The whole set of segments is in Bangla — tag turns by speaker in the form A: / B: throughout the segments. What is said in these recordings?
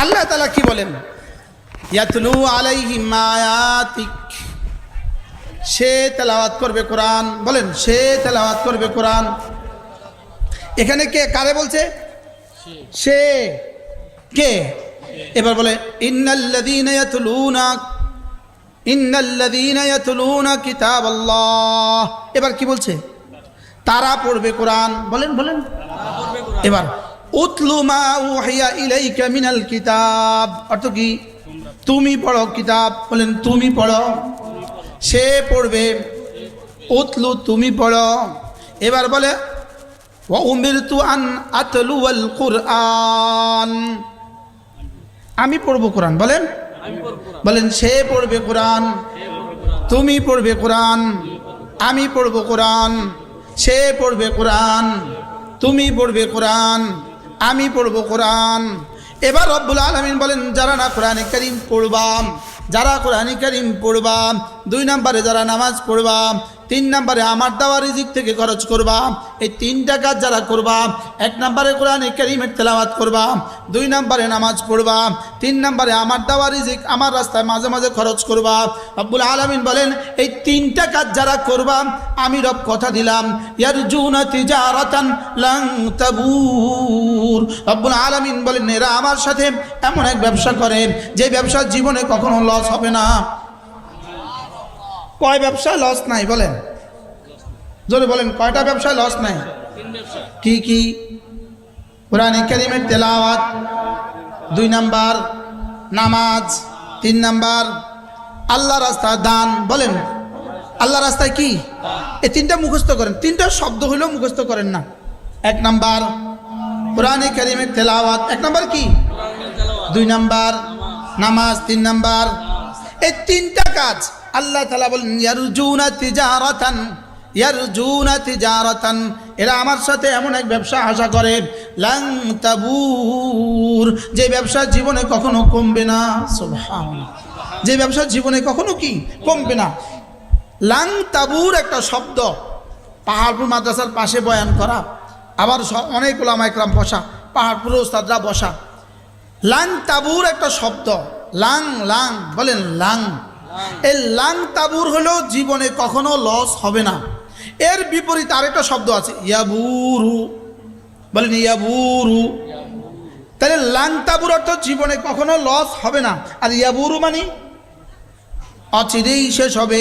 A: আল্লাহ তাআলা কি বলেন? ইয়াতলু আলাইহিম আয়াতিক, সে তেলাওয়াত করবে কোরআন। বলেন, সে তেলাওয়াত করবে কোরআন। এখানে কে কারে বলছে? সে কে? এবার বলে ইন্নাল্লাযীনা ইয়াতলুনা কিতাবাল্লাহ। এবার কি বলছে? তারা পড়বে কোরআন। বলেন বলেন। এবার উতলু মা উহিয়া ইলাইকা মিনাল কিতাব, অর্থ কি? তুমি পড়ো কিতাব। বলেন, তুমি পড়ো। সে পড়বে। উতলু, তুমি পড়ো। এবার বলে ওয়া উমিরতু আন আতলুয়াল কুরআন, আমি পড়বো কোরআন। বলেন বলেন, সে পড়বে কোরআন, তুমি পড়বে কোরআন, আমি পড়বো কোরআন। সে পড়বে কোরআন, তুমি পড়বে কোরআন, আমি পড়বো কোরআন। এবার রব্বুল আলামিন বলেন, যারা না কোরআনে কারীম পড়বা, যারা কোরআনে কারীম পড়বা, 2 নম্বরে যারা নামাজ পড়বা, 3 নম্বরে আমার দেওয়া রিজিক থেকে খরচ করবা। এই 3টা কাজ যারা করবা, 1 নম্বরে কোরআনে কারীমের তেলাওয়াত করবা, 2 নম্বরে নামাজ পড়বা, 3 নম্বরে আমার দেওয়া রিজিক আমার রাস্তায় মাঝে মাঝে খরচ করবা। রব্বুল আলামিন বলেন, এই 3টা কাজ যারা করবা, আমি রব কথা দিলাম, ইয়ারজুনা তিজারাতান লান তাবুর। রব্বুল আলামিন বলেন, এরা আমার সাথে এমন এক ব্যবসা করে যে ব্যবসা জীবনে কখনো লস হবে না। কয় ব্যবসায় লস নাই? বলেন জোরে বলেন, কয়টা ব্যবসায় লস নাই? কি কি? কোরআনে কারীমের তেলাওয়াত, 2 নাম্বার নামাজ, 3 নাম্বার আল্লাহ রাস্তায় দান। বলেন, আল্লাহ রাস্তায় কি? এই 3টা মুখস্থ করেন। 3টা শব্দ হইলেও মুখস্থ করেন না। 1 নাম্বার কোরআনে কারীমের তেলাওয়াত, 1 নাম্বার কি? 2 নাম্বার নামাজ, 3 নাম্বার। এই 3টা কাজ আল্লাহ তাআলা বলেন, ইয়ারজুনা তিজারাতান, এরা আমার সাথে এমন এক ব্যবসা আশা করে, লান তাবুর, যে ব্যবসা জীবনে কখনো কমবে না। সুবহানাল্লাহ, যে ব্যবসা জীবনে কখনো কি কমবে না। লান তাবুর একটা শব্দ, পাহাড়পুর মাদ্রাসার পাশে বয়ান করা, আবার অনেক উলামা ইকরাম বসা, পাহাড়পুরের উস্তাদরা বসা। লান তাবুর একটা শব্দ, লাং লাং, বলেন লাং। এই লাং তাবুর হলো জীবনে কখনো লস হবে না। এর বিপরীত আরেকটা শব্দ আছে, ইয়াবুরু। বলেন ইয়াবুরু। তাহলে লাং তাবুর অর্থ জীবনে কখনো লস হবে না, আর ইয়াবুরু মানে অচিরেই শেষ হবে,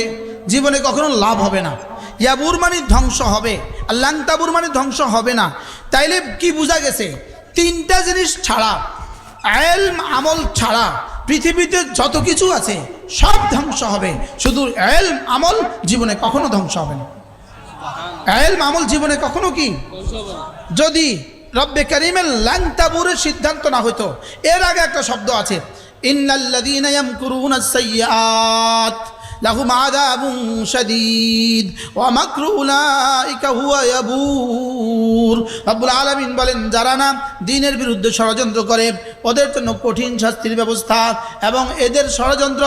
A: জীবনে কখনো লাভ হবে না। ইয়াবুর মানে ধ্বংস হবে, আর লাং তাবুর মানে ধ্বংস হবে না। তাইলে কি বোঝা গেছে? 3টা জিনিস ছাড়া, ইলম আমল ছাড়া পৃথিবীতে যত কিছু আছে সব ধ্বংস হবে, শুধু ইলম আমল জীবনে কখনো ধ্বংস হবে না। ইলম আমল জীবনে কখনো কি? যদি রব্বে কারীমের লান তাবুরের সিদ্ধান্ত না হতো। এর আগে একটা শব্দ আছে, ইন্নাল্লাযীনা ইয়ামকুরুনাস সাইয়্যাত লাহুম আযাবুন শাদীদ ওয়া মাকরু উলাইকা হুয়া ইয়াবুর। রব্বুল আলামিন বলেন, যারা না দ্বীনের বিরুদ্ধে ষড়যন্ত্র করে, ওদের জন্য কঠিন শাস্তির ব্যবস্থা, এবং এদের ষড়যন্ত্র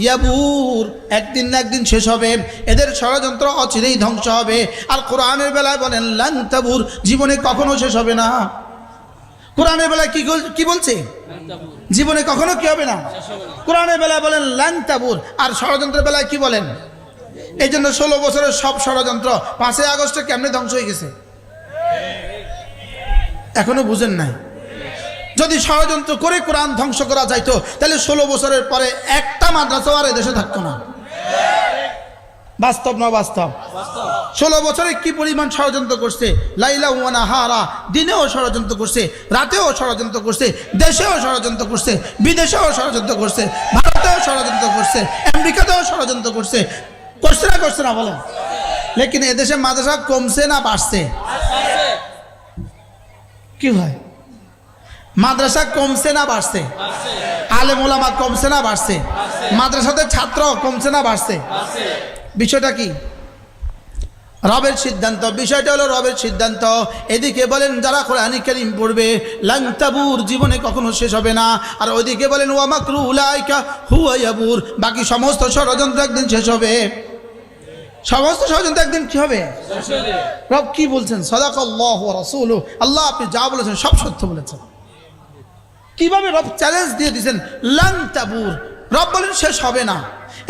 A: ইয়াবুর, একদিন না একদিন শেষ হবে, এদের ষড়যন্ত্র অচিরেই ধ্বংস হবে। আর কোরআনের বেলায় বলেন লান তাবুর, জীবনে কখনো শেষ হবে না। কোরআনের বেলায় কি বলছে? জীবনে কখনো কি হবে না। কোরআনের বেলায় বলেন লান তাবুর, আর ষড়যন্ত্রের বেলায় কি বলেন? এই জন্য 16 বছরের সব ষড়যন্ত্র 5ই আগস্টে কেমনে ধ্বংস হয়ে গেছে এখনো বুঝেন নাই। যদি ষড়যন্ত্র করে কোরআন ধ্বংস করা যাইতো, তাহলে 16 বছরের পরে একটা মাদ্রাসাও আর এদেশে থাকতো না। বাস্তব না বাস্তব? 16 বছরে কি পরিমাণ ষড়যন্ত্র করছে, লাইলা ওয়া নাহারা, দিনেও ষড়যন্ত্র করছে, রাতেও ষড়যন্ত্র করছে, দেশেও ষড়যন্ত্র করছে, বিদেশেও ষড়যন্ত্র করছে, ভারতেও ষড়যন্ত্র করছে, আমেরিকাতেও ষড়যন্ত্র করছে। করছে না বলেন? লেকিন এদেশে মাদ্রাসা কমছে না বাড়ছে? কি হয়? মাদ্রাসা কমছে না বাড়ছে? আলেম ওলামা কমছে না বাড়ছে? মাদ্রাসাতে ছাত্র কমছে না বাড়ছে? বিষয়টা কি? রবের সিদ্ধান্ত। বিষয়টা হলো রবের সিদ্ধান্ত। এদিকে বলেন যারা কোরআন কারীম পড়বে লান তাবুর, জীবনে কখনো শেষ হবে না। আর ওইদিকে বলেন ওয়া মাকরু উলাইকা হুয়া ইয়াবুর, বাকি সমস্ত ষড়যন্ত্র একদিন শেষ হবে। সমস্ত ষড়যন্ত্র একদিন কি হবে? রব কি বলছেন? সাদাকাল্লাহু ওয়া রাসূলুহু, আল্লাহ আপনি যা বলেছেন সব সত্য বলেছেন। কিভাবে রব চ্যালেঞ্জ দিয়ে দিয়েছেন, লান তাবুর, রব বলেন শেষ হবে না।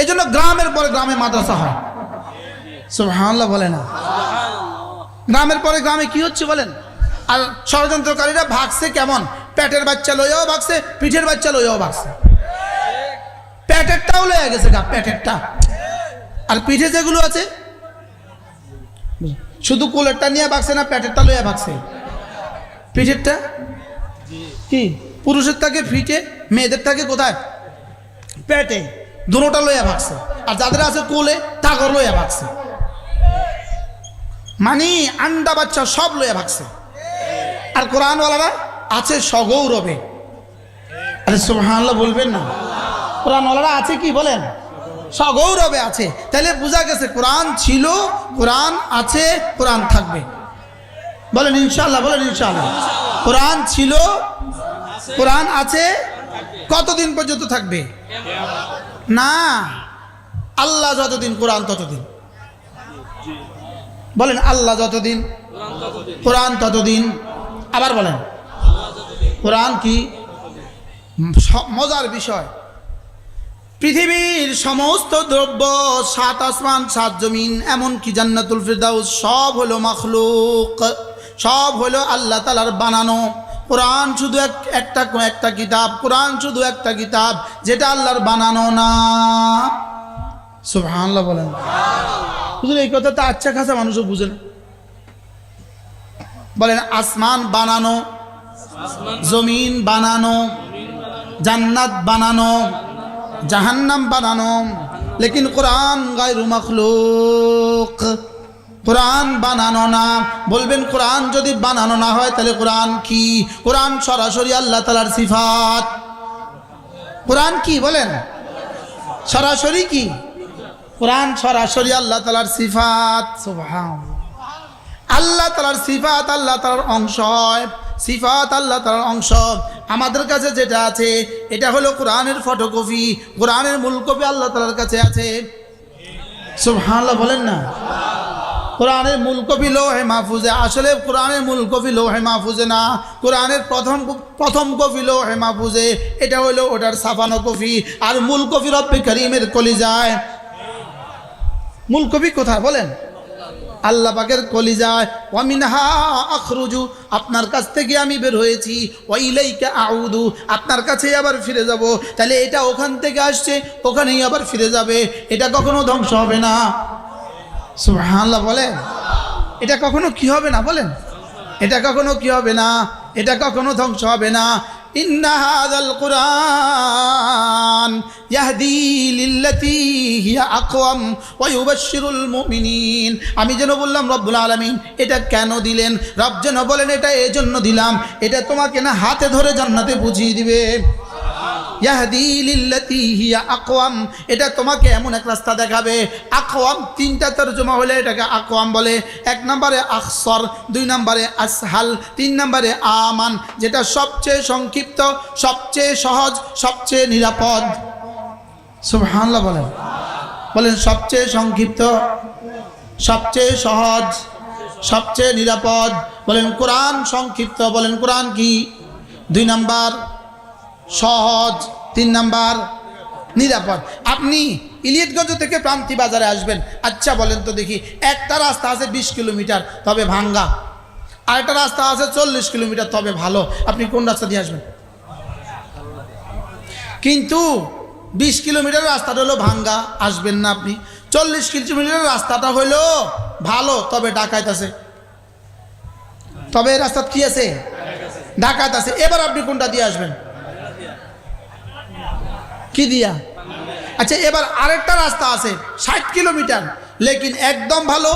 A: এই জন্য গ্রামের পরে গ্রামে মাদ্রাসা হয়। সুবহানাল্লাহ বলে না? গ্রামের পরে গ্রামে কি হচ্ছে বলেন? আর ষড়যন্ত্রকারীরা ভাগছে কেমন? পেটের বাচ্চা লইয়াও ভাগছে, পিঠের বাচ্চা লইয়াও ভাগছে। পেটেরটাও লইয়া গেছে গা, পেটেরটা। আর পিঠে যেগুলো আছে শুধু কোলেরটা নিয়ে ভাগছে না, পেটেরটা লইয়া ভাগছে? পিঠেরটা কি পুরুষের থাকে পিঠে, মেয়েদের থাকে কোথায়? পেটে। দুটোটা লইয়া ভাগছে। আর যাদের আছে কোলে তাগর লইয়া ভাগছে, মানে আন্ডা বাচ্চা সব লইয়া ভাগছে। আর কোরআনওয়ালারা আছে সগৌরবে। আরে সুবহানাল্লাহ বলবেন না? কোরআনওয়ালারা আছে কি বলেন? সগৌরবে আছে। তাহলে বোঝা গেছে কোরআন ছিল, কোরআন আছে, কোরআন থাকবে। বলেন ইনশাআল্লাহ, বলেন ইনশাআল্লাহ। কোরআন ছিল, কোরআন আছে, কতদিন পর্যন্ত থাকবে? না, আল্লাহ যতদিন, কোরআন ততদিন। বলেন আল্লাহ যতদিন, কোরআন ততদিন। আবার বলেন কোরআন কি? মজার বিষয়, পৃথিবীর সমস্ত দ্রব্য, 7 আসমান 7 জমিন, এমনকি জান্নাতুল ফিরদাউস, সব হলো মাখলুক, সব হলো আল্লাহ তাআলার বানানো। কোরআন শুধু একটা কিতাব, কোরআন শুধু একটা কিতাব যেটা আল্লাহর বানানো না। সুবহানাল্লাহ বলেন। হুজুর এই কথা তো আচ্ছা খাসা মানুষও বুঝে না। বলেন আসমান বানানো, জমিন বানানো, জান্নাত বানানো, জাহান্নাম বানানো, লেকিন কোরআন গায়রু মাখলুক, কোরআন বানানো না। বলবেন কোরআন যদি বানানো না হয় তাহলে কোরআন কি? কোরআন সরাসরি আল্লাহ তাআলার সিফাত। কোরআন কি বলেন? সরাসরি কি? কোরআন সরাসরি আল্লাহ তাআলার সিফাত। সুবহানাল্লাহ। আল্লাহ তাআলার সিফাত আল্লাহ তাআলার অংশ হয়, সিফাত আল্লাহ তাআলার অংশ। আমাদের কাছে যেটা আছে এটা হলো কোরআনের ফটোকপি, কোরআনের মূল কপি আল্লাহ তাআলার কাছে আছে। সুবহানাল্লাহ বলেন না? কোরআনের মূল কপি লৌহে মাহফুজে। আসলে কোরআনের মূল কপি লৌহে মাহফুজে না, কোরআনের প্রথম কপি লৌহে মাহফুজে। এটা হলো ওটার ছাপানো কপি। আর মূল কপি রব্বে কারীমের কলিজায়। মূল কপি কোথায় বলেন? আল্লাহ পাকের কলিজায়। ওয়া মিনহা আখরুজু, আপনার কাছ থেকে আমি বের হয়েছি, ওয়া ইলাইকা আউদু, আপনার কাছেই আবার ফিরে যাব। তাহলে এটা ওখান থেকে আসছে, ওখানেই আবার ফিরে যাবে। এটা কখনো ধ্বংস হবে না। সুবহানাল্লাহ বলেন। এটা কখনো কি হবে না বলেন? এটা কখনো কি হবে না? এটা কখনো ধ্বংস হবে না। ইন্না হাযাল কুরআন ইয়াহদি লিল্লাতী হিয়া আকওয়াম ওয়া ইউবাশশিরুল মুমিনিন। আমি যেন বললাম রব্বুল আলামিন এটা কেন দিলেন? রব যেন বলেন এটা এজন্য দিলাম, এটা তোমাকে না হাতে ধরে জান্নাতে বুঝিয়ে দিবে। ইয়াহদি লিল্লাতী হিয়া আকওয়াম, এটা তোমাকে এমন এক রাস্তা দেখাবে। আকওয়াম 3টা তরজমা হলে এটাকে আকওয়াম বলে। 1 নম্বরে আখসর, 2 নম্বরে আসহাল, 3 নম্বরে আমান, যেটা সবচেয়ে সংক্ষিপ্ত, সবচেয়ে সহজ, সবচেয়ে নিরাপদ। সুবহানাল্লাহ বলেন। বলেন সবচেয়ে সংক্ষিপ্ত, সবচেয়ে সহজ, সবচেয়ে নিরাপদ। বলেন কোরআন সংক্ষিপ্ত। বলেন কোরআন কি? 2 নম্বর সহজ, 3 নাম্বার নিরাপদ। আপনি ইলিয়টগঞ্জ থেকে প্রান্তি বাজারে আসবেন। আচ্ছা বলেন তো দেখি, একটা রাস্তা আছে 20 কিলোমিটার তবে ভাঙ্গা, আর একটা রাস্তা আছে 40 কিলোমিটার তবে ভালো। আপনি কোন রাস্তা দিয়ে আসবেন? কিন্তু 20 কিলোমিটার রাস্তাটা হলো ভাঙ্গা, আসবেন না আপনি। 40 কিলোমিটার রাস্তাটা হলো ভালো, তবে ডাকাত আছে। তবে এই রাস্তা কি আছে? ডাকাত আছে। এবার আপনি কোনটা দিয়ে আসবেন? কি দিয়া? আচ্ছা এবার আরেকটা রাস্তা আছে 60 কিলোমিটার, লেকিন একদম ভালো,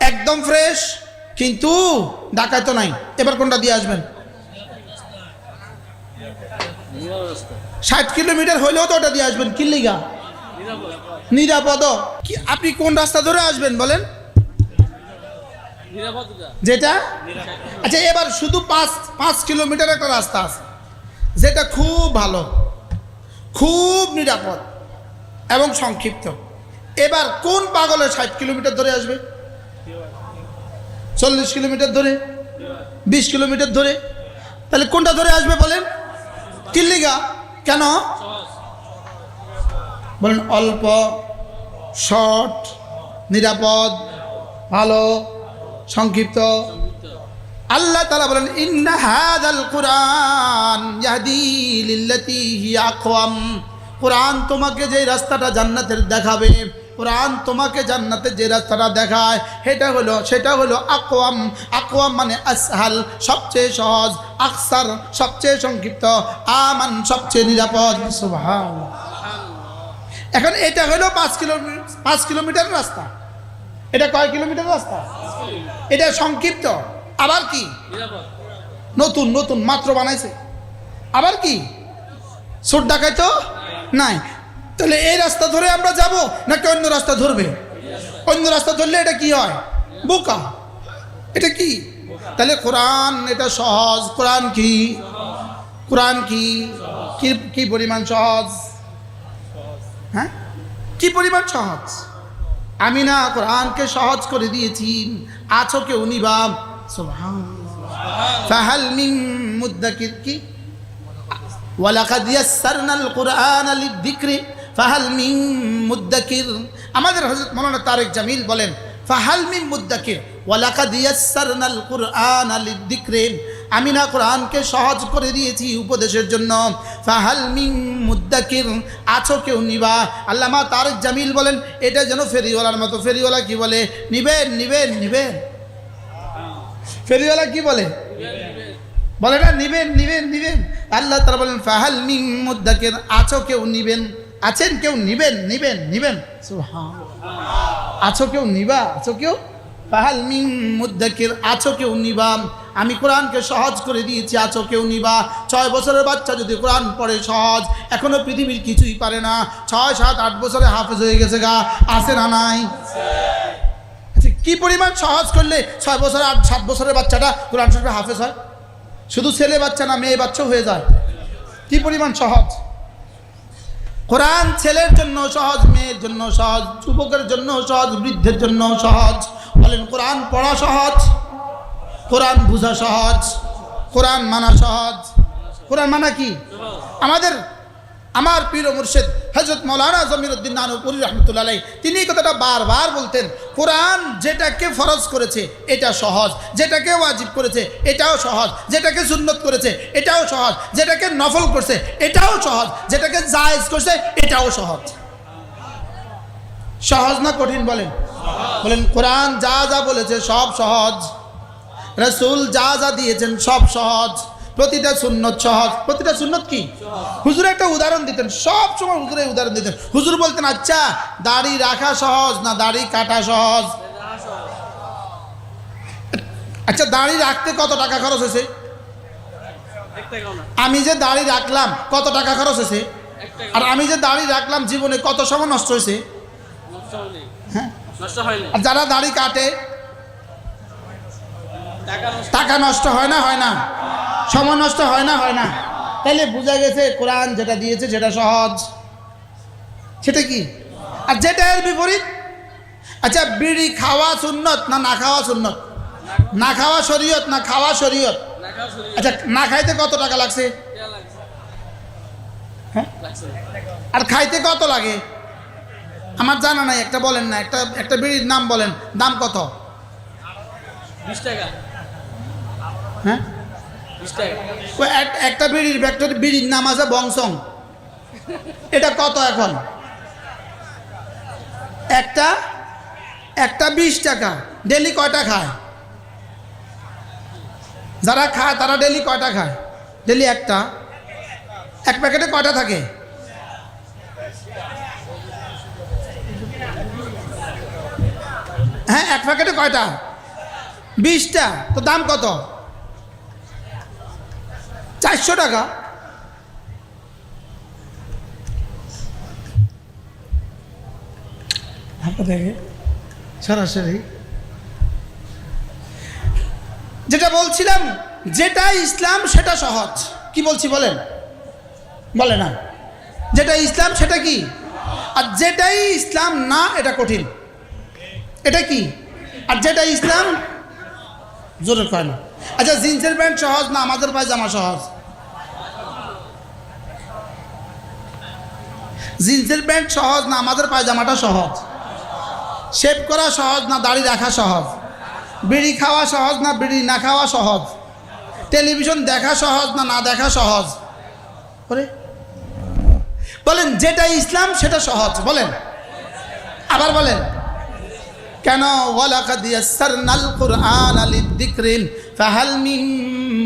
A: একদম ফ্রেশ, কিন্তু ডাকাত নাই। এবার কোনটা দিয়ে আসবেন? 60 কিলোমিটার হইলেও তো ওটা দিয়ে আসবেন। কি লিগা? নিরাপদ। কি আপনি কোন রাস্তা ধরে আসবেন বলেন? যেটা আচ্ছা এবার শুধু 5 কিলোমিটার একটা রাস্তা আছে যেটা খুব ভালো, খুব নিরাপদ এবং সংক্ষিপ্ত। এবার কোন পাগলে 60 কিলোমিটার ধরে আসবে? 40 কিলোমিটার ধরে, 20 কিলোমিটার ধরে? তাহলে কোনটা ধরে আসবে বলেন? কি লিগা? কেন বলেন? অল্প, শর্ট, নিরাপদ, ভালো, সংক্ষিপ্ত। আল্লাহ তাআলা বলেন ইন্না হাযাল কুরআন ইয়াহদি লিল্লাতী হিয়া আকওয়াম। কুরআন তোমাকে যে রাস্তাটা জান্নাতের দেখাবে, কুরআন তোমাকে জান্নাতের যে রাস্তাটা দেখায় সেটা হলো আকওয়াম। আকওয়াম মানে আসহাল, সবচেয়ে সহজ, আকসার সবচেয়ে সংক্ষিপ্ত, আমান সবচেয়ে নিরাপদ। সুবহানাল্লাহ। এখন এটা হলো 5 কিলোমিটার রাস্তা। এটা কয় কিলোমিটার রাস্তা? এটা সংক্ষিপ্ত। আবার কি নতুন নতুন মাত্র বানাইছে। আবার কি সুট ডাকাইতো নাই। তাহলে এই রাস্তা ধরে আমরা যাব নাকি অন্য রাস্তা ধরবে? অন্য রাস্তা ধরলে এটা কি হয়? বোকা। এটা কি? তাহলে কোরআন এটা সহজ। কোরআন কি? কোরআন কি কি পরিমাণ সহজ? হ্যাঁ, কি পরিমাণ সহজ? আমি না কোরআনকে সহজ করে দিয়েছি, আছো কেউ নিবা? সুবহানাল্লাহ। ফাহাল মিন মুদ্দাকির কি ওয়ালাকাদ ইয়াসসারনাল কুরআনা লিযিকরি ফাহাল মিন মুদ্দাকির। আমাদের হযরত মাওলানা তারেক জামিল বলেন ফাহাল মিন মুদ্দাকির ওয়ালাকাদ ইয়াসসারনাল কুরআনা লিযিকরি। আমি না কোরআনকে সহজ করে দিয়েছি উপদেশের জন্য। ফাহাল মিন মুদ্দাকির, আছো কেউ নিবা? আল্লামা তারেক জামিল বলেন এটা যেন ফেরিওয়ালার মতো। ফেরিওয়ালা কি বলে? নিবেন নিবেন নিবেন। ফেরিওয়ালা কি বলে? বলে না নিবেন নিবেন নিবেন। আল্লাহ তাআলা বলেন ফাহাল মিন মুদ্দাকির, আছো কেউ নিবেন? আছেন কেউ? নিবেন নিবেন নিবেন। সুবহানাল্লাহ। আছো কেউ নিবা? আছো কেউ? ফাহাল মিন মুদ্দাকির, আছো কেউ নিবা? আমি কোরআনকে সহজ করে দিয়েছি, আছো কেউ নিবা? 6 বছরের বাচ্চা যদি কোরআন পড়ে সহজ, এখনো পৃথিবীর কিছুই পারে না। 6, 7, 8 বছরে হাফেজ হয়ে গেছে গা। আছে না নাই? আচ্ছা, কি পরিমাণ সহজ করলে 6 বছর 8, 7 বছরের বাচ্চাটা কোরআন শরীফে হাফেজ হয়? শুধু ছেলে বাচ্চা না, মেয়ে বাচ্চাও হয়ে যায়। কি পরিমাণ সহজ! কোরআন ছেলের জন্য সহজ, মেয়ের জন্য সহজ, যুবকের জন্য সহজ, বৃদ্ধের জন্য সহজ। বলেন কোরআন পড়া সহজ, কোরআন বুঝা সহজ, কোরআন মানা সহজ। কোরআন মানা কি? আমার পীর ও মুর্শিদ হযরত মাওলানা জমিরুদ্দিন নানুপুরী রাহমাতুল্লাহ আলাইহি তিনি এই কথাটা বারবার বলতেন। কোরআন যেটাকে ফরজ করেছে এটা সহজ, যেটাকে ওয়াজিব করেছে এটাও সহজ, যেটাকে সুন্নত করেছে এটাও সহজ, যেটাকে নফল করছে এটাও সহজ, যেটাকে জায়েজ করছে এটাও সহজ। সহজ না কঠিন? বলেন বলেন। কোরআন যা যা বলেছে সব সহজ, রাসূল যা যা দিয়েছেন সব সহজ, প্রতিটা সুন্নত সহজ। প্রতিটা সুন্নত কি? হুজুর একটা উদাহরণ দিতেন, সব সময় হুজুরে উদাহরণ দিতেন। হুজুর বলতেন আচ্ছা দাড়ি রাখা সহজ না দাড়ি কাটা সহজ? আচ্ছা দাড়ি রাখতে কত টাকা খরচ হয়েছে? আমি যে দাড়ি রাখলাম কত টাকা খরচ হয়েছে? আর আমি যে দাড়ি রাখলাম জীবনে কত সময় নষ্ট হয়েছে? হ্যাঁ, আর যারা দাড়ি কাটে টাকা নষ্ট হয় না? হয় না? সময় নষ্ট হয় না? হয় না? তাহলে বোঝা গেছে কোরআন যেটা দিয়েছে সেটা সহজ। সেটা কি? আর যেটা এর বিপরীত। আচ্ছা বিড়ি খাওয়া সুন্নত না না খাওয়া সুন্নত? না খাওয়া শরীয়ত না খাওয়া শরীয়ত? আচ্ছা না খাইতে কত টাকা লাগছে? হ্যাঁ, আর খাইতে কত লাগে? আমার জানা নাই, একটা বলেন না, একটা বিড়ির নাম বলেন, দাম কত?
B: 20 টাকা।
A: হ্যাঁ, একটা বিড়ির নাম আছে বংশং, এটা কত এখন? একটা 20 টাকা। ডেলি কয়টা খায়? যারা খায় তারা ডেলি কয়টা খায়? ডেলি একটা। এক প্যাকেটে কয়টা থাকে? হ্যাঁ, এক প্যাকেটে কয়টা? 20টা। তো দাম কত? 400 টাকা। দেখে সরাসরি যেটা বলছিলাম, যেটা ইসলাম সেটা সহজ। কি বলছি বলেন? বলে না। যেটা ইসলাম সেটা কি? আর যেটাই ইসলাম না এটা কঠিন। এটা কি? আর যেটা ইসলাম জোরে কয় না। আচ্ছা জিন্সের প্যান্ট সহজ না আমাদের পায়জামা সহজ? জিন্সের প্যান্ট সহজ না আমাদের পায়জামাটা সহজ? শেভ করা সহজ না দাড়ি রাখা সহজ? বিড়ি খাওয়া সহজ না বিড়ি না খাওয়া সহজ? টেলিভিশন দেখা সহজ না না দেখা সহজ? বলেন যেটা ইসলাম সেটা সহজ, বলেন আবার বলেন কেন? ওয়ালাকাদ ইয়াসসারনাল কুরআনা লিযিকরি ফাহাল মিন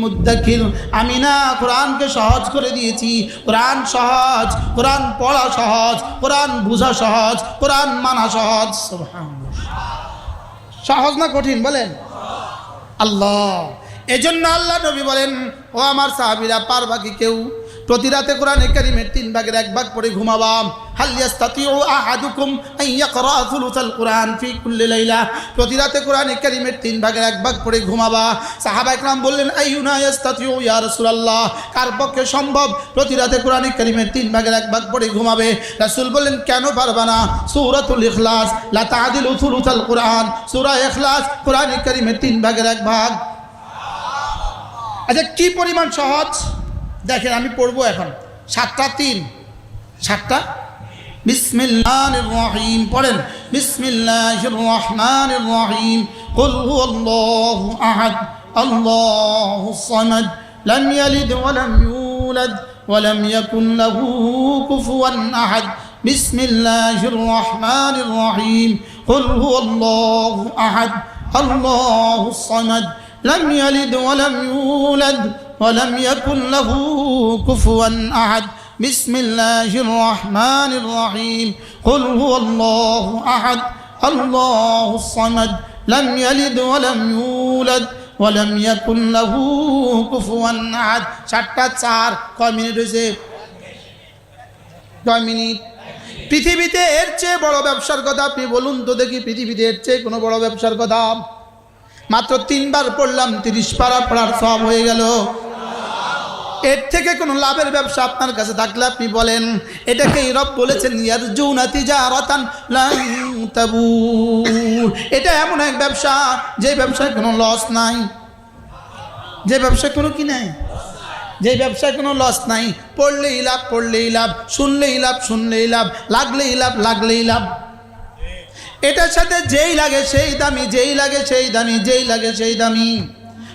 A: মুদ্দাকির। আমি না কোরআনকে সহজ করে দিয়েছি। কোরআন সহজ, কোরআন পড়া সহজ, কোরআন বোঝা সহজ, কোরআন মানা সহজ। সুবহানাল্লাহ। সহজ না কঠিন বলেন? আল্লাহ, এজন্য আল্লাহ নবী বলেন, ও আমার সাহাবীরা, পারবা কি কেউ প্রতি রাতে কোরআনে কারীমের 3 ভাগের 1 ভাগ পড়ে ঘুমাবা? হাল ইয়াস্তাতিউ আহাদুকুম আন ইয়াকরা সুলুসাল কুরআন ফি কুল্লি লাইলা। প্রতি রাতে কোরআনে কারীমের 3 ভাগের 1 ভাগ পড়ে ঘুমাবা। সাহাবা একরাম বললেন, আইয়ুনা ইয়াস্তাতিউ ইয়া রাসূলুল্লাহ, কার পক্ষে সম্ভব প্রতি রাতে কোরআনে কারীমের 3 ভাগের 1 ভাগ পড়ে ঘুমাবে? রাসূল বললেন, কেন পারবা না? সূরাতুল ইখলাস লা তা'দিলু সুলুসাল কুরআন, সূরা ইখলাস কোরআনে কারীমের 3 ভাগের 1 ভাগ। আচ্ছা, কি পরিমাণ সহজ দেখেন, আমি পড়বো এখন 7টা 3 7টা। বিসমিল্লাহির রহিম পড়েন, বিসমিল্লাহির রহমানির রহিম। কুল হুয়াল্লাহু আহাদ আল্লাহুস সামাদ লাম ইয়ালিদ ওয়া লাম ইউলাদ ওয়া লাম ইয়াকুন লাহু কুফুয়ান আহাদ। বিসমিল্লাহির রহমানির রহিম। কুল হুয়াল্লাহু আহাদ আল্লাহুস সামাদ লাম ইয়ালিদ ওয়া লাম ইউলাদ ولم يكن له كفوا أحد. بسم الله الرحمن الرحيم. قل هو الله أحد الله الصمد لم يلد ولم يولد ولم يكن له كفوا أحد. 7টা 4 কয় মিনিট হয়েছে? 9 মিনিট। পৃথিবীতে এর চেয়ে বড় ব্যবসার কথা আপনি বলুন তো দেখি, পৃথিবীতে এর চেয়ে কোনো বড় ব্যবসার কথা? মাত্র 3 বার পড়লাম, 30 পারা পড়ার সব হয়ে গেল। এর থেকে কোনো লাভের ব্যবসা আপনার কাছে থাকলে আপনি বলেন। এটাকেই রব বলেছেন ইয়ারজুনা তিজারাতান লান তাবুর। এটা এমন এক ব্যবসা যে ব্যবসায় কোনো লস নাই, যে ব্যবসায় কোনো কি নাই, যে ব্যবসায় কোনো লস নাই। পড়লেই লাভ, পড়লেই লাভ, শুনলেই লাভ, শুনলেই লাভ, লাগলেই লাভ, লাগলেই লাভ। এটার সাথে যেই লাগে সেই দামি, যেই লাগে সেই দামি, যেই লাগে সেই দামি।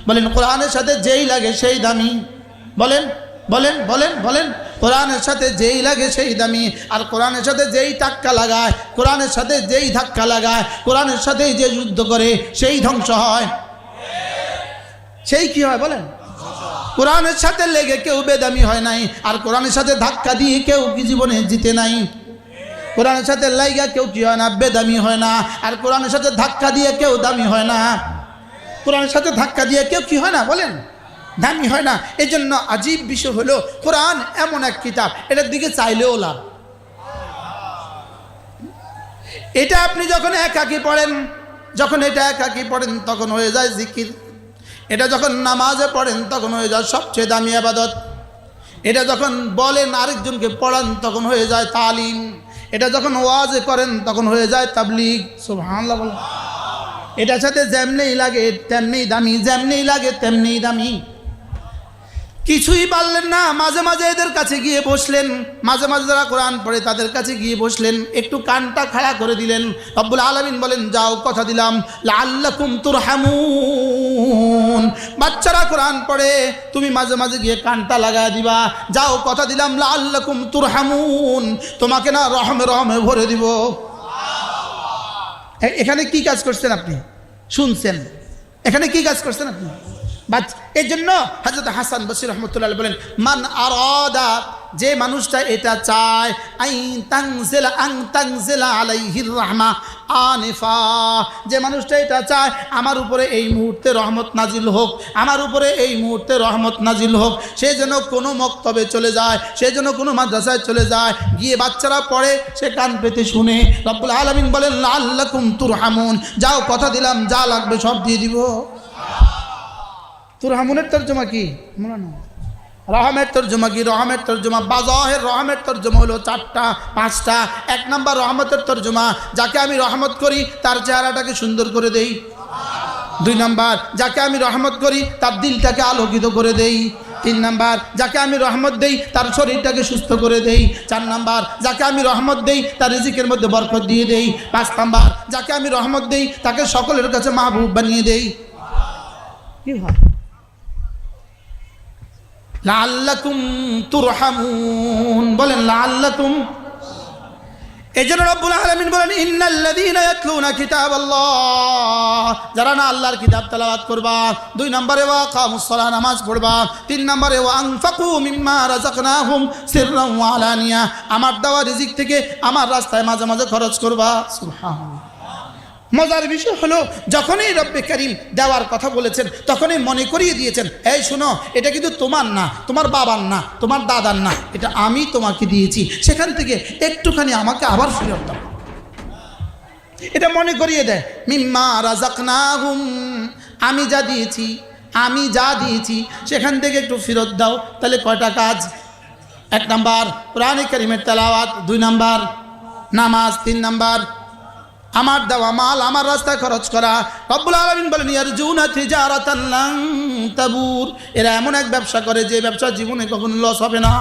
A: বলেন কোরআনের সাথে যেই লাগে সেই দামি। বলেন বলেন বলেন বলেন কোরআনের সাথে যেই লাগে সেই দামি। আর কোরআনের সাথে যেই ধাক্কা লাগায়, কোরআনের সাথে যেই ধাক্কা লাগায়, কোরআনের সাথে যে যুদ্ধ করে সেই ধ্বংস হয়। সেই কি হয় বলেন? কোরআনের সাথে লেগে কেউ বেদামি হয় নাই, আর কোরআনের সাথে ধাক্কা দিয়ে কেউ কি জীবনে জিতে নাই। কোরআনের সাথে লাইগা কেউ কি হয় না? বেদামি হয় না। আর কোরআনের সাথে ধাক্কা দিয়ে কেউ দামি হয় না। কোরআনের সাথে ধাক্কা দিয়ে কেউ কি হয় না বলেন? দামি হয় না। এই জন্য আজীব বিষয় হলো, কোরআন এমন এক কিতাব, এটার দিকে চাইলেও লাভ। এটা আপনি যখন একাকী পড়েন, যখন এটা একাকী পড়েন তখন হয়ে যায় জিকির। এটা যখন নামাজে পড়েন তখন হয়ে যায় সবচেয়ে দামি ইবাদত। এটা যখন বলেন আরেকজনকে পড়ান তখন হয়ে যায় তালিম। এটা যখন ওয়াজে করেন তখন হয়ে যায় তাবলীগ। সুবহানাল্লাহ বলেন। এটার সাথে যেমনি লাগে তেমনি দামি, যেমনি লাগে তেমনি দামি। কিছুই পারলেন না, মাঝে মাঝে এদের কাছে গিয়ে বসলেন, মাঝে মাঝে যারা কোরআন পড়ে তাদের কাছে গিয়ে বসলেন, একটু কানটা খাড়া করে দিলেন। রব্বুল আলামিন বলেন, যাও কথা দিলাম লাআল্লাকুম তুরহামুন। বাচ্চারা কোরআন পড়ে, তুমি মাঝে মাঝে গিয়ে কানটা লাগায় দিবা। যাও কথা দিলাম লাআল্লাকুম তুরহামুন, তোমাকে না রহমে রহমে ভরে দিব। এখানে কি কাজ করছেন আপনি? শুনছেন? এখানে কি কাজ করছেন আপনি? এই জন্য হযরত হাসান বসরি রহমতুল্লাহ বলেন, মান আরাদা, যে মানুষটা এটা চায়, আন তানজিলা আলাইহির রাহমা আনিফা, যে মানুষটা এটা চায় আমার উপরে এই মুহূর্তে রহমত নাজিল হোক, আমার উপরে এই মুহূর্তে রহমত নাজিল হোক, সে যেন কোনো মক্তবে চলে যায়, সে যেন কোনো মাদ্রাসায় চলে যায়, গিয়ে বাচ্চারা পড়ে সে কান পেতে শুনে। রব্বুল আলামিন বলেন লাআল্লাকুম তুরহামুন, যাও কথা দিলাম যা লাগবে সব দিয়ে দিব। তুরহামুনের তর্জমা কি? রহমের তর্জমা কি? রহমের তর্জমা বাজাহের রহমের তর্জমা হলো 4টা 5টা। 1 নম্বর রহমতের তর্জমা, যাকে আমি রহমত করি তার চেহারাটাকে সুন্দর করে দেই। 2 নম্বর, যাকে আমি রহমত করি তার দিলটাকে আলোকিত করে দেই। 3 নাম্বার, যাকে আমি রহমত দেই তার শরীরটাকে সুস্থ করে দেই। 4 নাম্বার, যাকে আমি রহমত দেই তার রিজিকের মধ্যে বরকত দিয়ে দেই। 5 নাম্বার, যাকে আমি রহমত দেই তাকে সকলের কাছে মাহবুব বানিয়ে দেই। কি হয়? লাআল্লাকুম তুরহামুন, বলেন লাআল্লাকুম। এজন্য রব্বুল আলামিন বলেন ইন্নাল্লাযীনা ইয়াতলুনা কিতাবাল্লাহ, যারা না আল্লাহর কিতাব তেলাওয়াত করবা। 2 নম্বরে ওয়া কামুস সালাহ, নামাজ পড়বা। 3 নম্বরে ওয়া আনফাকু মিম্মা রাযাকনাহুম সিররান ওয়া আলানিয়া, আমার দেওয়া রিজিক থেকে আমার রাস্তায় মাঝে মাঝে খরচ করবা। সুবহানাল্লাহ। মজার বিষয় হলো যখনই রব্বে কারীম দেওয়ার কথা বলেছেন তখনই মনে করিয়ে দিয়েছেন, এই শোনো, এটা কিন্তু তোমার না, তোমার বাবার না, তোমার দাদার না, এটা আমি তোমাকে দিয়েছি, সেখান থেকে একটুখানি আমাকে আবার ফেরত দাও। এটা মনে করিয়ে দেয়। মিম্মা রাযাকনাহুম, আমি যা দিয়েছি সেখান থেকে একটু ফেরত দাও। তাহলে কয়টা কাজ? 1 নাম্বার কোরআনে কারীমের তেলাওয়াত, 2 নাম্বার নামাজ, 3 নাম্বার আমার দেওয়া মাল আমার রাস্তায় খরচ করা। রব্বুল আলামিন বলেন ইয়ারজুনা তিজারাতান লান তাবুর, এরা এমন এক ব্যবসা করে যে ব্যবসা জীবনে কখনো লস হবে না।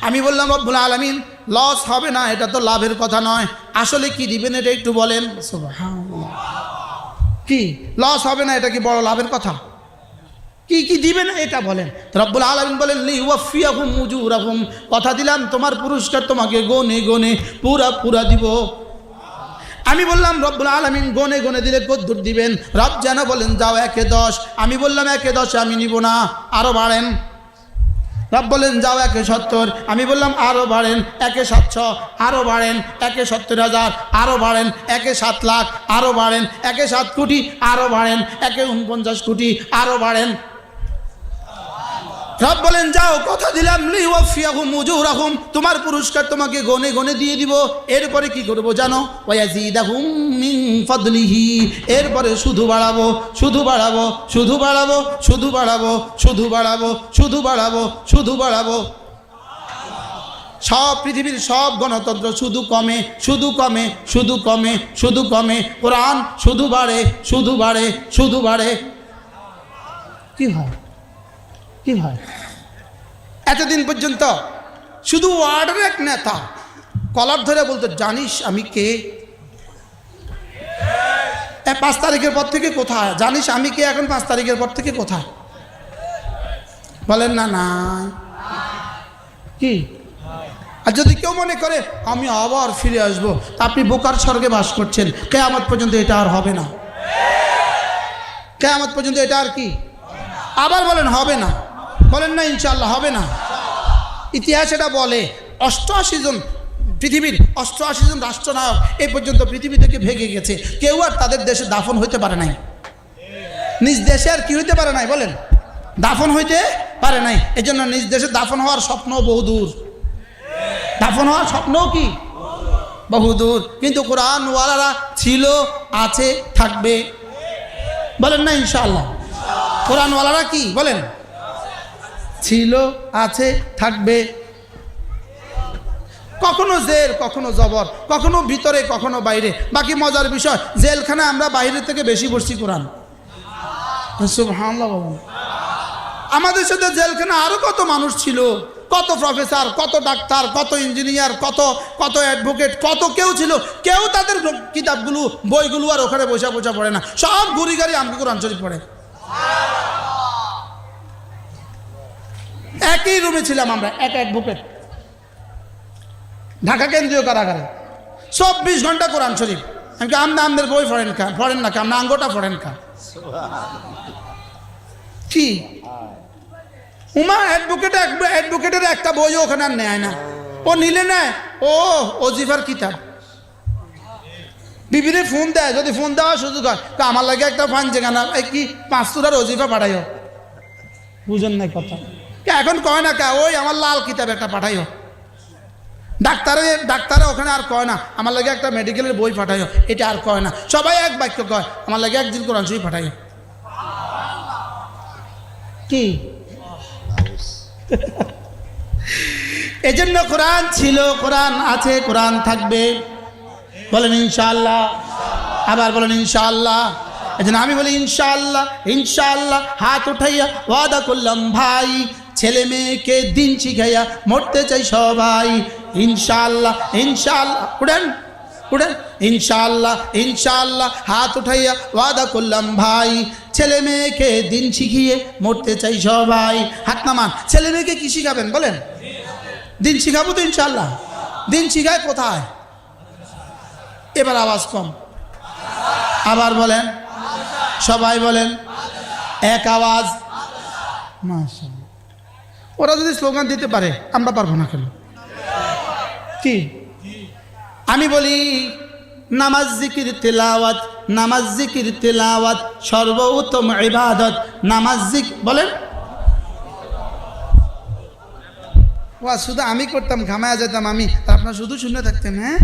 A: আমি বললাম রব্বুল আলামিন লস হবে না, এটা তো লাভের কথা নয়, আসলে কি দিবেন এটা একটু বলেন। সুবহানাল্লাহ। কি লস হবে না, এটা কি বড় লাভের কথা? কি কি দিবেন এটা বলেন। রব্বুল আলামিন বলেন লিওয়াফিয়াহুম উজুরাহুম, কথা দিলাম তোমার পুরস্কার তোমাকে গনে গনে পুরা দিব। আমি বললাম রব্বুল আলামিন গনে গনে দিলে কদ্দুর দিবেন? রব যেন বলেন যাও 1-এ 10। আমি বললাম 1-এ 10 আমি নিব না, আরো বাড়েন। রব বলেন যাও 1-এ 70। আমি বললাম আরো বাড়েন, 1-এ 700 আরো বাড়েন, 1-এ 70,000 আরো বাড়েন, 1-এ 7 লাখ আরো বাড়েন, 1-এ 7 কোটি আরো বাড়েন, 1-এ 49 কোটি আরো বাড়েন। রব বলেন যাও, কথা দিলাম লিওয়াফিয়াহুম উজুরাহুম, তোমার পুরস্কার তোমাকে গনে গনে দিয়ে দিব। এরপরে কি করব জানো? ওয়ায়াজিদাহুম মিন ফাদলিহি, এরপরে শুধু বাড়াবো, শুধু বাড়াবো, শুধু বাড়াবো, শুধু বাড়াবো, শুধু বাড়াবো, শুধু বাড়াবো, শুধু বাড়াবো। সব পৃথিবীর সব গণতন্ত্র শুধু কমে, শুধু কমে, শুধু কমে, শুধু কমে। কোরআন শুধু বাড়ে, শুধু বাড়ে, শুধু বাড়ে। কি হয়? কি হয়? এতদিন পর্যন্ত শুধু ওয়ার্ডের এক নেতা কলার ধরে বলতো জানিস আমি কে? 5 তারিখের পর থেকে কোথায়? জানিস আমি কে এখন 5 তারিখের পর থেকে কোথায়? বলেন না নাই কি? আর যদি কেউ মনে করে আমি আবার ফিরে আসবো, তা আপনি বোকার স্বর্গে বাস করছেন। কিয়ামত পর্যন্ত এটা আর হবে না। কিয়ামত পর্যন্ত এটা আর কি? আবার বলেন হবে না, বলেন না ইনশাআল্লাহ হবে না। ইতিহাস এটা বলে 88 জন পৃথিবীর 88 জন রাষ্ট্রনায়ক এই পর্যন্ত পৃথিবী থেকে ভেঙে গেছে, কেউ আর তাদের দেশে দাফন হইতে পারে নাই। নিজ দেশে আর কি হইতে পারে নাই? বলেন দাফন হইতে পারে নাই। এজন্য নিজ দেশে দাফন হওয়ার স্বপ্ন বহুদূর, দাফন হওয়ার স্বপ্ন কি বহুদূর। কিন্তু কোরআনওয়ালারা ছিল, আছে, থাকবে। বলেন না ইনশাআল্লাহ। কোরআনওয়ালারা কি বলেন? ছিল, আছে, থাকবে। কখনো জের, কখনো জবর, কখনো ভিতরে, কখনো বাইরে। বাকি মজার বিষয় জেলখানা আমরা বাইরে থেকে বেশি পড়ছি কোরআন। সুবহানাল্লাহ। আমাদের সাথে জেলখানা আরো কত মানুষ ছিল, কত প্রফেসর, কত ডাক্তার, কত ইঞ্জিনিয়ার, কত কত অ্যাডভোকেট, কত কেউ ছিল। কেউ তাদের কিতাবগুলো বইগুলো আর ওখানে বসে বসে পড়ে না, সব ঘুরি গাড়ি আমি কোরআন শরীফ পড়ে। একই রুমে ছিলাম আমরা, এক অ্যাডভোকেট, ঢাকা কেন্দ্রীয় কারাগারে 24 ঘন্টা কোরআন শরীফ। আমি আমাদের বই পড়েন কা? পড়েন না কা? আমরা আঙ্গোটা পড়েন কা? কি উমা অ্যাডভোকেটের একটা বইও ওখানে আর নেয় না। ও নিলে নেয় ও ওজিফার কিতাব। বিবিরে ফোন দেয়, যদি ফোন দেওয়ার সুযোগ হয় তা আমার লাগে একটা ফান যেখানে কি 5 সুরার ওজিফা পাঠাইও। বুঝেন নাই কথা? এখন কয় না কে ওই আমার লাল কিতাব একটা পাঠাইও। ডাক্তারে ওখানে আর কয় না আমার লাগে একটা মেডিকেলের বই পাঠাইও, এটা আর কয় না। সবাই এক বাক্য কয় আমার লাগে একদিন কোরআন শরীফ পাঠাইও। কি এজন্য কোরআন ছিল, কোরআন আছে, কোরআন থাকবে। বলেন ইনশাআল্লাহ। আবার বলেন ইনশাআল্লাহ। এজন্য আমি বলি ইনশাআল্লাহ, ইনশাআল্লাহ। হাত উঠাইয়া ওয়াদা করলাম ভাই ছেলে মেয়েকে দিন শিখাইয়া মরতে চাই সবাই। ইনশাআল্লাহ ইনশাআল্লাহ, উঠেন উঠেন, ইনশাআল্লাহ ইনশাআল্লাহ, হাত উঠাইয়া ওয়াদা করলাম ভাই, ছেলে মেয়েকে দিন শিখিয়ে মরতে চাই সবাই। হাত নামান। ছেলে মেয়েকে কি শিখাবেন বলেন? দিন শিখাবো তো ইনশাআল্লাহ। দিন শিখায় কোথায়? এবার আওয়াজ কম, আবার বলেন, সবাই বলেন এক আওয়াজ, মাশাআল্লাহ। ওরা যদি স্লোগান দিতে পারে আমরা পারবো না কেন? কি আমি বলি, নামাজ জিকির তেলাওয়াত, নামাজ জিকির তেলাওয়াত সর্বোত্তম ইবাদত। নামাজ জিকির বলেন। ওয়া শুধু আমি করতাম, ঘামায়া যেতাম আমি, আপনারা শুধু শুনে থাকতেন। হ্যাঁ,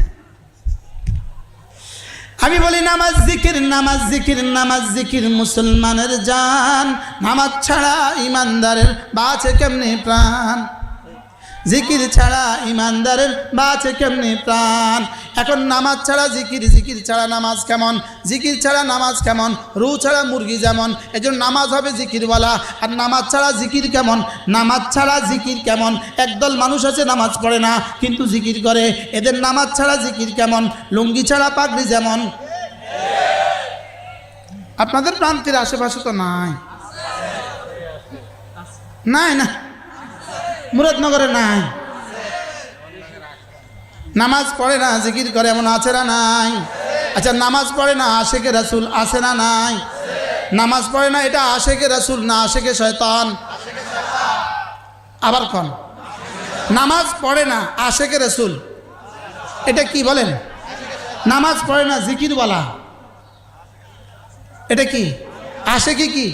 A: আমি বলি নামাজ জিকির, নামাজ জিকির, নামাজ জিকির মুসলমানের জান। নামাজ ছাড়া ইমানদারের বাঁচে কেমনে প্রাণ? জিকির ছাড়া ইমানদারের বাঁচে কেমনে প্রাণ? এখন নামাজ ছাড়া জিকির, জিকির ছাড়া নামাজ কেমন? জিকির ছাড়া নামাজ কেমন? রু ছাড়া মুরগি যেমন, এজন্য নামাজ হবে জিকিরওয়ালা। আর নামাজ ছাড়া জিকির কেমন? নামাজ ছাড়া জিকির কেমন? একদল মানুষ আছে নামাজ পড়ে না কিন্তু জিকির করে, এদের নামাজ ছাড়া জিকির কেমন? লুঙ্গি ছাড়া পাগড়ি যেমন। আপনাদের প্রান্তের আশেপাশে তো নাই, নাই না, মুরাদনগরে নাই। নামাজ পড়ে না জিকির করে এমন আছে না নাই? আচ্ছা, নামাজ পড়ে না আশেকে রাসূল আছে না নাই? নামাজ পড়ে না এটা আশেকে রাসূল না আশেকে শয়তান? আবার কোন? নামাজ পড়ে না আশেকে রাসূল, এটা কি বলেন? নামাজ পড়ে না জিকির বলা, এটা কি? আশেকে কি?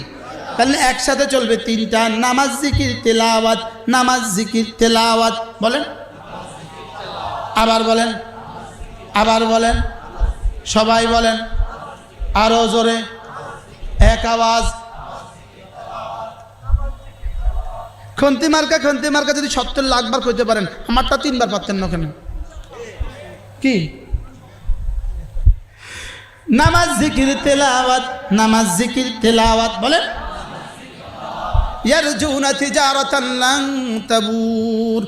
A: তাহলে একসাথে চলবে তিনটা, নামাজ জিকির তেলাওয়াত, নামাজ জিকির তেলাওয়াত। বলেন, আবার বলেন, আবার বলেন, সবাই বলেন, আরো জোরে, এক আওয়াজ। খন্তি মার্কা যদি 70 লাখ বার কইতে পারেন, আমারটা 3 বার পারতেন না কেন? কি? নামাজ জিকির তেলাওয়াত, নামাজ জিকির তেলাওয়াত। বলেন, ইয়ারজুনা তিজারাতান লান তাবুর।